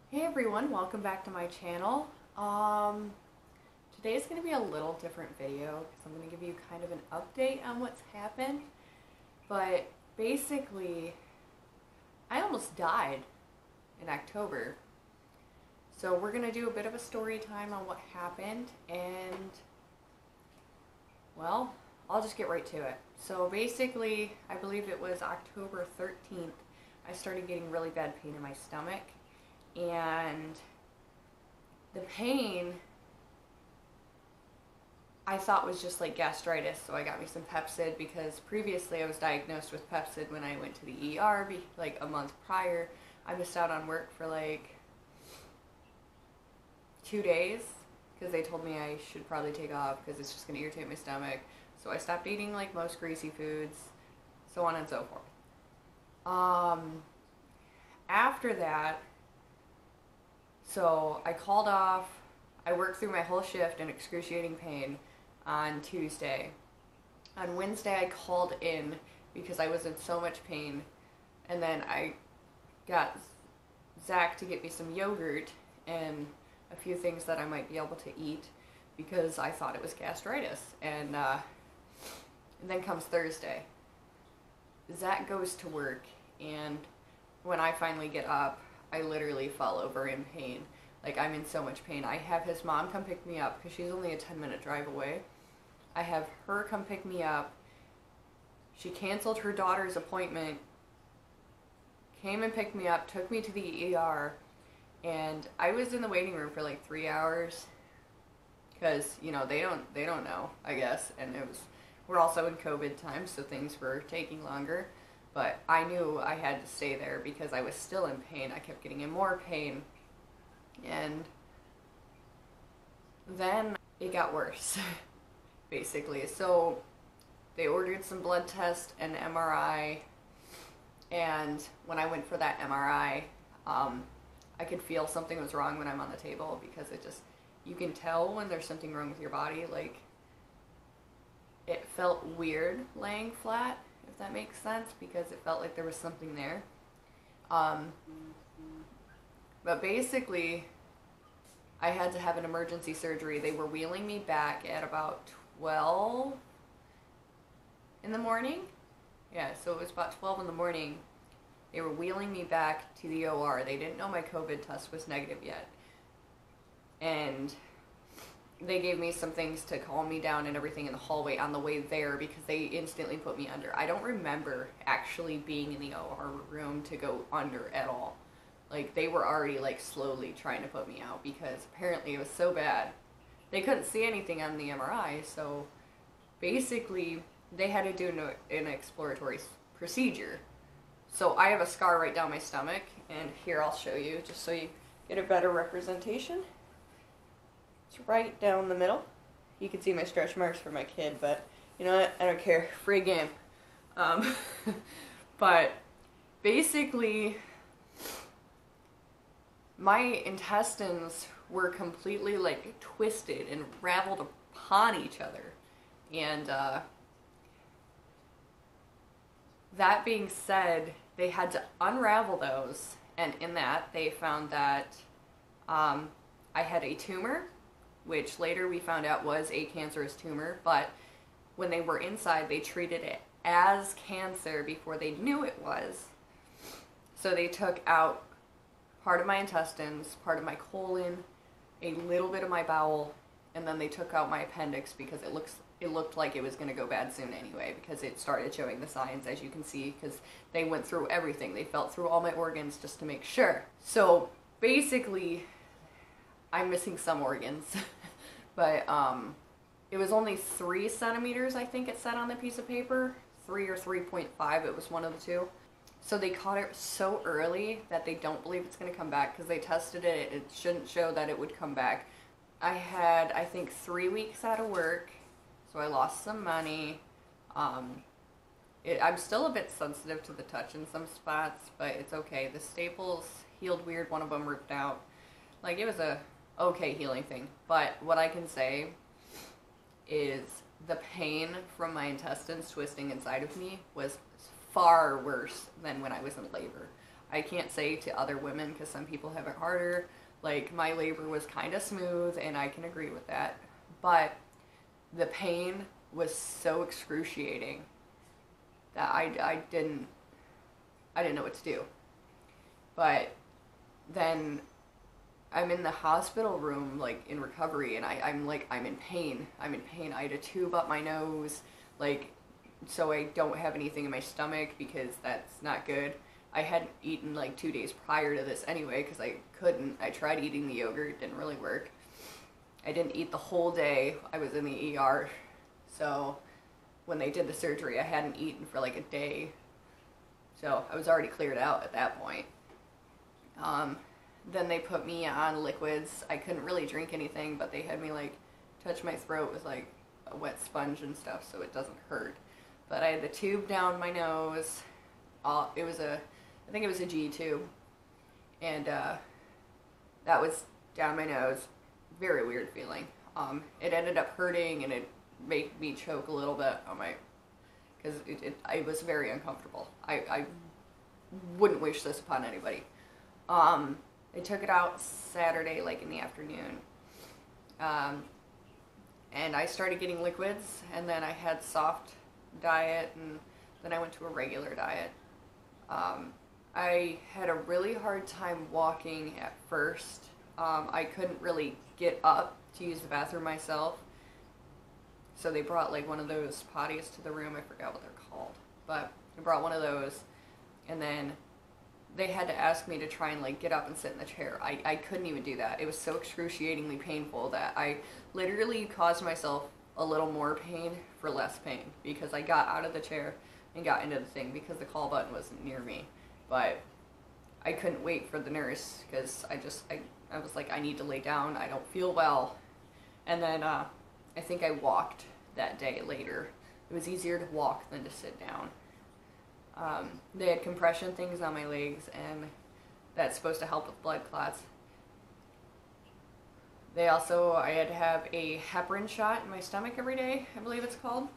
Hey everyone, welcome back to my channel. Today is going to be a little different video because I'm going to give you kind of an update on what's happened. But basically, I almost died in October. So we're going to do a bit of a story time on what happened and, well, I'll just get right to it. So basically, I believe it was October 13th, I started getting really bad pain in my stomach. And the pain I thought was just like gastritis, so I got me some Pepcid because previously I was diagnosed with Pepcid when I went to the ER like a month prior. I missed out on work for like 2 days because they told me I should probably take off because it's just going to irritate my stomach. So I stopped eating like most greasy foods, so on and so forth. After that, so I called off. I worked through my whole shift in excruciating pain on Tuesday. On Wednesday, I called in because I was in so much pain. And then I got Zach to get me some yogurt and a few things that I might be able to eat because I thought it was gastritis. And then comes Thursday. Zach goes to work, and when I finally get up, I literally fall over in pain. Like, I'm in so much pain. I have his mom come pick me up because she's only a 10-minute drive away. I have her come pick me up. She canceled her daughter's appointment, came and picked me up, took me to the ER, and I was in the waiting room for like 3 hours because, you know, they don't know, I guess, and we're also in COVID times, so things were taking longer. But I knew I had to stay there because I was still in pain. I kept getting in more pain. And then it got worse, basically. So they ordered some blood tests and MRI. And when I went for that MRI, I could feel something was wrong when I'm on the table because you can tell when there's something wrong with your body. Like, it felt weird laying flat, if that makes sense, because it felt like there was something there. But basically, I had to have an emergency surgery. They were wheeling me back at about 12 in the morning. Yeah, so it was about 12 in the morning. They were wheeling me back to the OR. They didn't know my COVID test was negative yet. And they gave me some things to calm me down and everything in the hallway on the way there because they instantly put me under. I don't remember actually being in the OR room to go under at all. Like, they were already like slowly trying to put me out because apparently it was so bad. They couldn't see anything on the MRI, so basically they had to do an exploratory procedure. So I have a scar right down my stomach, and here I'll show you just so you get a better representation. It's right down the middle. You can see my stretch marks for my kid, but you know what? I don't care. Free game. But basically, my intestines were completely like twisted and raveled upon each other. And that being said, they had to unravel those, and in that they found that I had a tumor, which later we found out was a cancerous tumor, but when they were inside, they treated it as cancer before they knew it was. So they took out part of my intestines, part of my colon, a little bit of my bowel, and then they took out my appendix because it looked like it was going to go bad soon anyway because it started showing the signs, as you can see, because they went through everything. They felt through all my organs just to make sure. So basically, I'm missing some organs, but it was only 3 centimeters, I think it said on the piece of paper. 3 or 3.5, it was one of the two. So they caught it so early that they don't believe it's going to come back because they tested it. It shouldn't show that it would come back. I had, I think, 3 weeks out of work, so I lost some money. I'm still a bit sensitive to the touch in some spots, but it's okay. The staples healed weird. One of them ripped out. Like, it was a okay healing thing. But what I can say is the pain from my intestines twisting inside of me was far worse than when I was in labor. I can't say to other women because some people have it harder. Like, my labor was kind of smooth, and I can agree with that. But the pain was so excruciating that I didn't know what to do. But then I'm in the hospital room, like, in recovery, and I'm in pain. I'm in pain. I had a tube up my nose, like, so I don't have anything in my stomach because that's not good. I hadn't eaten like 2 days prior to this anyway because I couldn't. I tried eating the yogurt, it didn't really work. I didn't eat the whole day. I was in the ER. So when they did the surgery, I hadn't eaten for like a day. So I was already cleared out at that point. Then they put me on liquids. I couldn't really drink anything, but they had me like touch my throat with like a wet sponge and stuff so it doesn't hurt. But I had the tube down my nose. I think it was a G tube. And that was down my nose. Very weird feeling. It ended up hurting and it made me choke a little bit on my, because I was very uncomfortable. I wouldn't wish this upon anybody. They took it out Saturday, like in the afternoon. And I started getting liquids, and then I had soft diet, and then I went to a regular diet. I had a really hard time walking at first. I couldn't really get up to use the bathroom myself. So they brought like one of those potties to the room. I forgot what they're called. But they brought one of those, and then they had to ask me to try and like get up and sit in the chair. I couldn't even do that. It was so excruciatingly painful that I literally caused myself a little more pain for less pain because I got out of the chair and got into the thing because the call button wasn't near me. But I couldn't wait for the nurse because I was like, I need to lay down. I don't feel well. And then I think I walked that day later. It was easier to walk than to sit down. They had compression things on my legs, and that's supposed to help with blood clots. I had to have a heparin shot in my stomach every day, I believe it's called.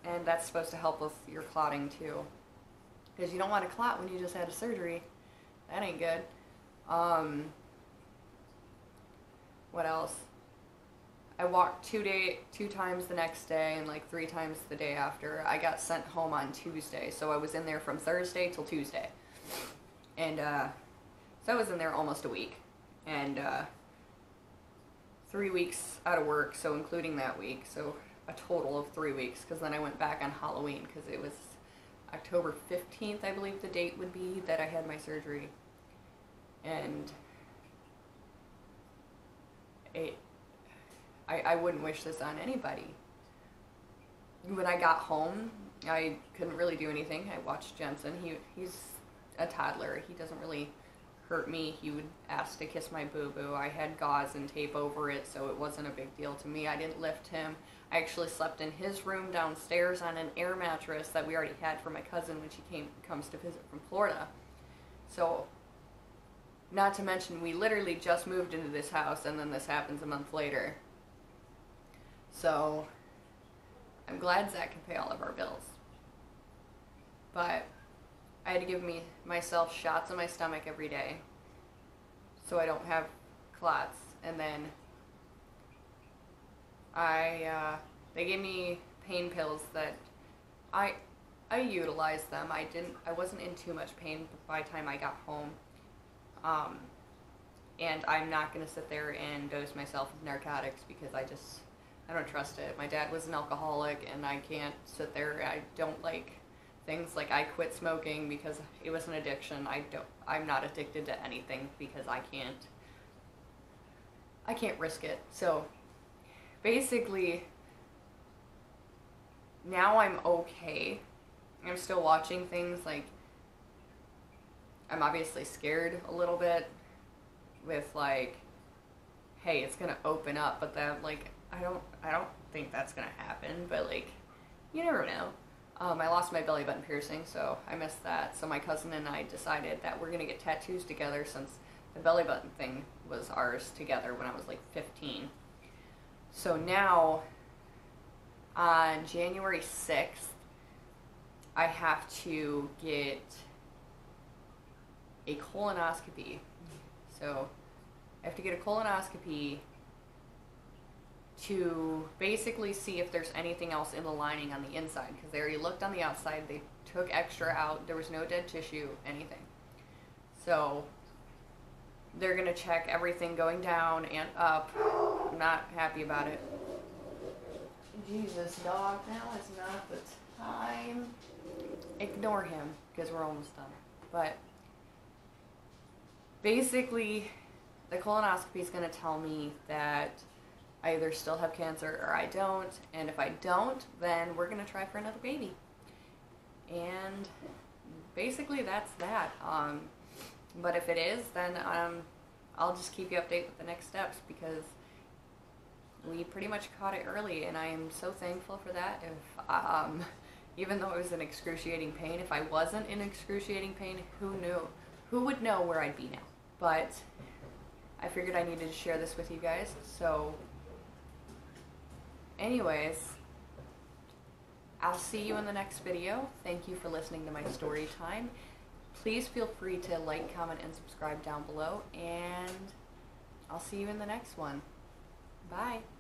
And that's supposed to help with your clotting too. Because you don't want to clot when you just had a surgery. That ain't good. What else? I walked 2 times the next day and like 3 times the day after. I got sent home on Tuesday, so I was in there from Thursday till Tuesday. And so I was in there almost a week. And 3 weeks out of work, so including that week, so a total of 3 weeks, because then I went back on Halloween, because it was October 15th, I believe the date would be, that I had my surgery. And I wouldn't wish this on anybody. When I got home, I couldn't really do anything. I watched Jensen. He's a toddler. He doesn't really hurt me. He would ask to kiss my boo-boo. I had gauze and tape over it, so it wasn't a big deal to me. I didn't lift him. I actually slept in his room downstairs on an air mattress that we already had for my cousin when she comes to visit from Florida. So, not to mention, we literally just moved into this house, and then this happens a month later. So, I'm glad Zach can pay all of our bills. But I had to give myself shots in my stomach every day so I don't have clots. And then they gave me pain pills that I utilized them. I wasn't in too much pain by the time I got home. And I'm not going to sit there and dose myself with narcotics because I don't trust it. My dad was an alcoholic, and I can't sit there. I don't like things like, I quit smoking because it was an addiction. I'm not addicted to anything because I can't risk it. So basically, now I'm okay. I'm still watching things, like, I'm obviously scared a little bit with like, hey, it's gonna open up, but then like, I don't think that's gonna happen, but like, you never know. I lost my belly button piercing, so I missed that. So my cousin and I decided that we're gonna get tattoos together since the belly button thing was ours together when I was like 15. So now, on January 6th, I have to get a colonoscopy. So I have to get a colonoscopy to basically see if there's anything else in the lining on the inside, because they already looked on the outside, they took extra out, there was no dead tissue, anything. So they're going to check everything going down and up. I'm not happy about it. Jesus, dog, now is not the time. Ignore him, because we're almost done. But basically, the colonoscopy is going to tell me that I either still have cancer or I don't. And if I don't, then we're going to try for another baby. And basically, that's that. But if it is, then I'll just keep you updated with the next steps, because we pretty much caught it early, and I am so thankful for that. If even though it was in excruciating pain, if I wasn't in excruciating pain, who knew? Who would know where I'd be now? But I figured I needed to share this with you guys. So anyways, I'll see you in the next video. Thank you for listening to my story time. Please feel free to like, comment, and subscribe down below, and I'll see you in the next one. Bye.